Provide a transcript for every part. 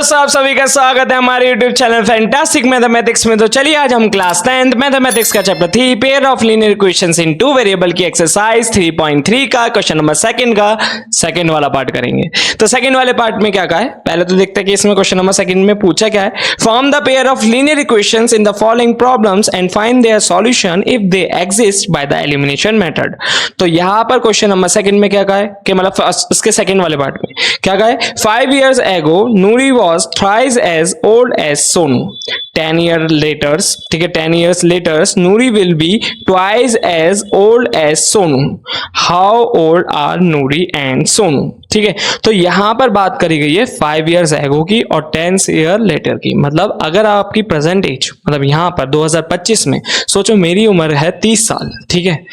दोस्तों, आप सभी का स्वागत है हमारे YouTube चैनल फैंटास्टिक मैथमेटिक्स में। तो चलिए आज हम क्लास 10th मैथमेटिक्स का chapter 3 pair of linear equations in two variable की एक्सरसाइज 3.3 का क्वेश्चन नंबर सेकंड का सेकंड वाला पार्ट करेंगे। तो सेकंड वाले पार्ट में क्या कहा है, पहले तो देखते हैं कि इसमें क्वेश्चन नंबर सेकंड में पूछा क्या है। Form the pair of linear equations in the following problems and find their solution if they exist by the elimination method. तो यहां पर क्वेश्चन नंबर सेकंड में क्या कहा है कि मतलब इसके सेकंड वाले पार्ट में क्या कहा है, 5 years ago Noori was thrice as old as Sonu. 10 years later, ठीक है, 10 years later Nuri will be twice as old as Sonu. How old are Nuri and Sonu? ठीक है, तो यहां पर बात करी गई है 5 years ago की और 10 year later की। मतलब अगर आपकी प्रेजेंट एज मतलब यहां पर 2025 में सोचो मेरी उम्र है 30 साल, ठीक है।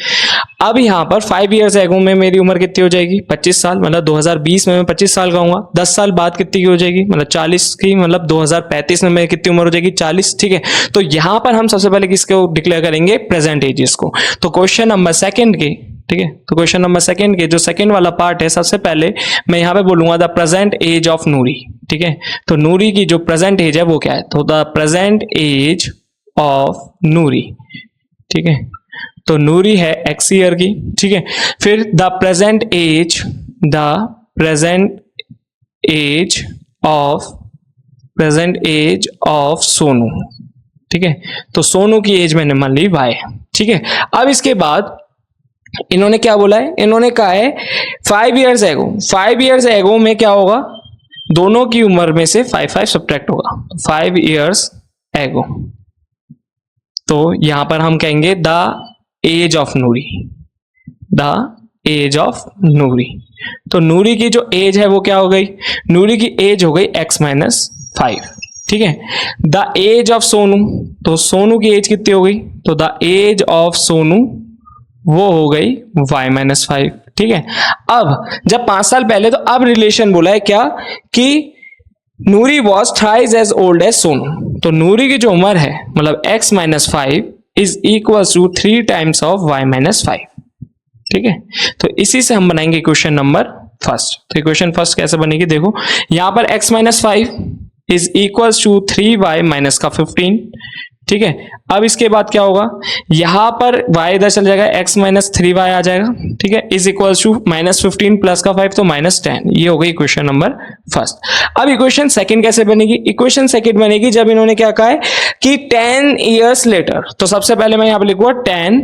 अब यहां पर 5 years ago में मेरी उम्र कितनी हो जाएगी, 25 साल। मतलब 2020 में मैं 25 साल का हूँ। 10 साल बाद कितनी की हो जाएगी, मतलब 40 की। मतलब 2035 में मेरी कितनी उम्र हो जाएगी, 40, ठीक है। तो यहां पर हम सबसे पहले किसको डिक्लेयर करेंगे, प्रेजेंट एजेस को। तो क्वेश्चन नंबर सेकंड के, ठीक है, तो क्वेश्चन नंबर सेकंड के जो सेकंड वाला पार्ट है, सबसे पहले मैं यहां पे बोलूंगा द प्रेजेंट एज ऑफ नूरी, ठीक है। तो नूरी की जो प्रेजेंट एज है वो क्या है, तो द प्रेजेंट एज ऑफ नूरी, ठीक है। तो नूरी है x ईयर की, ठीक है। फिर the present age of Sonu, ठीक है। तो सोनू की एज मैंने मान ली y, ठीक है। अब इसके बाद इन्होंने क्या बोला है, इन्होंने कहा है 5 years ago। 5 years ago में क्या होगा, दोनों की उम्र में से 5 सब्ट्रैक्ट होगा। 5 years ago, तो यहां पर हम कहेंगे the age of Noori, the age of Noori. तो नूरी की जो एज है वो क्या हो गई, नूरी की एज हो गई x-5, ठीक है। द एज ऑफ सोनू, तो सोनू की एज कितनी हो गई, तो द एज ऑफ सोनू वो हो गई y-5, ठीक है। अब जब 5 साल पहले, तो अब रिलेशन बोला है क्या कि Noori was thrice as old as Sonu. तो नूरी की जो उम्र है मतलब x-5 is equal to 3 times of y-5, ठीक है। तो इसी से हम बनाएंगे इक्वेशन नंबर फर्स्ट। तो इक्वेशन फर्स्ट कैसे बनेगी, देखो यहां पर x-5 is equal to 3y-15, ठीक है। अब इसके बाद क्या होगा, यहां पर y इधर चल जाएगा, x-3y आ जाएगा, ठीक है, इज इक्वल टू -15 प्लस का 5 तो -10। ये हो गई इक्वेशन नंबर फर्स्ट। अब इक्वेशन सेकंड कैसे बनेगी, इक्वेशन सेकंड बनेगी जब इन्होंने क्या कहा है कि 10 years later। तो सबसे पहले मैं यहां पर लिखूंगा 10,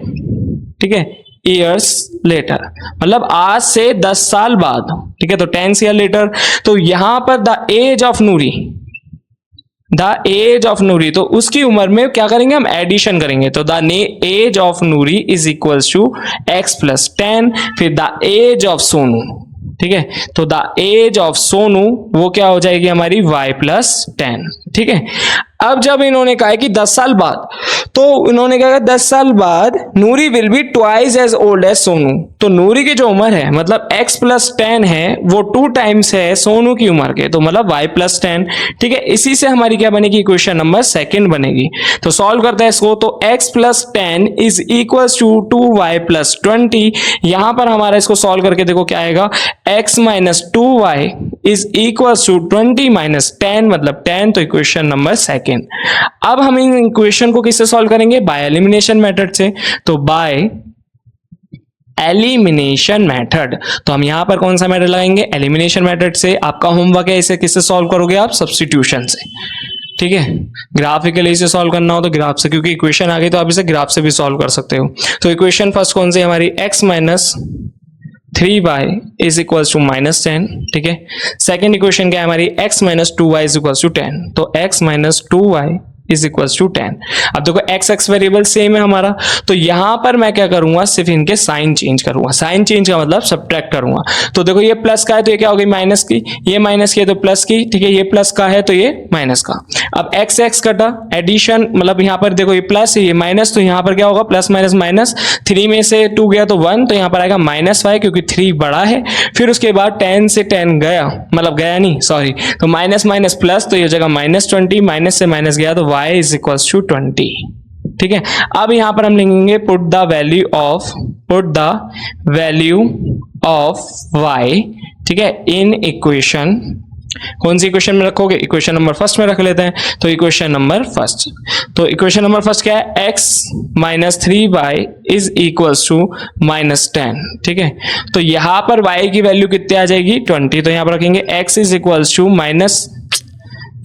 ठीक है, years later, मतलब आज से 10 साल बाद, ठीक है। तो 10 years later, तो यहां पर the age of Noori, the age of Noori, तो उसकी उम्र में क्या करेंगे, हम एडिशन करेंगे। तो the age of Noori is equal to x+10, फिर द एज ऑफ सोनू, ठीक है। तो द एज ऑफ सोनू वो क्या हो जाएगी हमारी y+10, ठीक है। अब जब इन्होंने कहा है कि 10 साल बाद, तो इन्होंने कहा 10 साल बाद Noori will be twice as old as Sonu. तो नूरी की जो उम्र है मतलब x+10 है वो 2 times है सोनू की उम्र के, तो मतलब y+10, ठीक है। इसी से हमारी क्या बनेगी, इक्वेशन नंबर सेकंड बनेगी। तो सॉल्व करते हैं इसको, तो x+10 is equal to 2y+20। यहां पर हमारा इसको सॉल्व करके देखो क्या आएगा, x-2y इज इक्वल टू 20 - 10 मतलब 10। तो इक्वेशन नंबर सेकंड। अब हम इन इक्वेशन को किससे सॉल्व करेंगे, बाय एलिमिनेशन मेथड से। तो बाय एलिमिनेशन मेथड, तो हम यहां पर कौन सा मेथड लगाएंगे, एलिमिनेशन मेथड से। आपका होमवर्क है, इसे किससे सॉल्व करोगे आप, सब्स्टिट्यूशन से, ठीक है। ग्राफिकली इसे सॉल्व करना हो तो ग्राफ से, क्योंकि इक्वेशन आ गई तो आप इसे ग्राफ से भी सॉल्व कर सकते हो। तो इक्वेशन फर्स्ट कौन सी हमारी, x-3y इज इक्वल टू -10, ठीक है। सेकेंड इक्वेशन क्या है हमारी, x-2y इज इक्वल टू 10। तो x-2y इज इक्वल टू 10। अब देखो x वेरिएबल सेम है हमारा, तो यहां पर मैं क्या करूंगा, सिर्फ इनके साइन चेंज करूंगा। साइन चेंज का मतलब सब्ट्रैक्ट करूंगा। तो देखो ये प्लस का है तो ये क्या हो गई माइनस की, ये माइनस की है तो प्लस की, ठीक है। ये प्लस का है तो ये माइनस का। अब x कटा, एडिशन मतलब यहां पर देखो ये प्लस ये माइनस, तो यहां पर क्या होगा, प्लस माइनस माइनस, 3 में से 2 गया तो 1, तो यहां पर आएगा -5 क्योंकि 3 बड़ा है। फिर उसके बाद 10 से 10 गया, मतलब गया नहीं सॉरी, तो माइनस माइनस प्लस, तो ये हो जाएगा -20, माइनस से माइनस गया तो y इज इक्वल टू 20, ठीक है। अब यहां पर हम लिखेंगे put the value of y, ठीक है, इन इक्वेशन कौन सी इक्वेशन में रखोगे? इक्वेशन नंबर फर्स्ट में रख लेते हैं। तो इक्वेशन नंबर फर्स्ट, तो इक्वेशन नंबर फर्स्ट क्या है? x minus 3y is equals to -10, ठीक है। तो यहां पर y की वैल्यू कितनी आ जाएगी? 20। तो यहां पर रखेंगे x इज इक्वल्स टू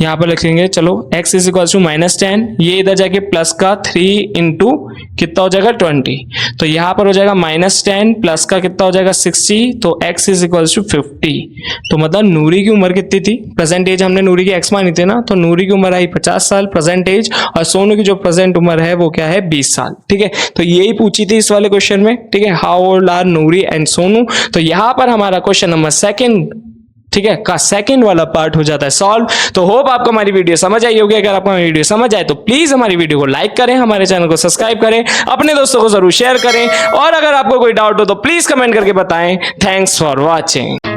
यहाँ पर लिखेंगे, चलो x इज इक्वल टू -10, ये इधर जाके प्लस का 3 इंटू कितना हो जाएगा? 20। तो यहाँ पर हो जाएगा -10 प्लस का कितना हो जाएगा? 60। तो x इज इक्वल टू 50। तो मतलब नूरी की उम्र कितनी थी? प्रेजेंट एज हमने नूरी की x मानी थी ना, तो नूरी की उम्र आई 50 साल प्रेजेंट एज, और सोनू की जो प्रेजेंट उम्र है वो क्या है? 20 साल, ठीक है। तो यही पूछी थी इस वाले क्वेश्चन में, ठीक है, how old are Noori and Sonu. तो यहाँ पर हमारा क्वेश्चन नंबर सेकंड, ठीक है, का सेकंड वाला पार्ट हो जाता है सॉल्व। तो होप आपको हमारी वीडियो समझ आई होगी। अगर आपको हमारी वीडियो समझ आए तो प्लीज हमारी वीडियो को लाइक करें, हमारे चैनल को सब्सक्राइब करें, अपने दोस्तों को जरूर शेयर करें, और अगर आपको कोई डाउट हो तो प्लीज कमेंट करके बताएं। Thanks for watching.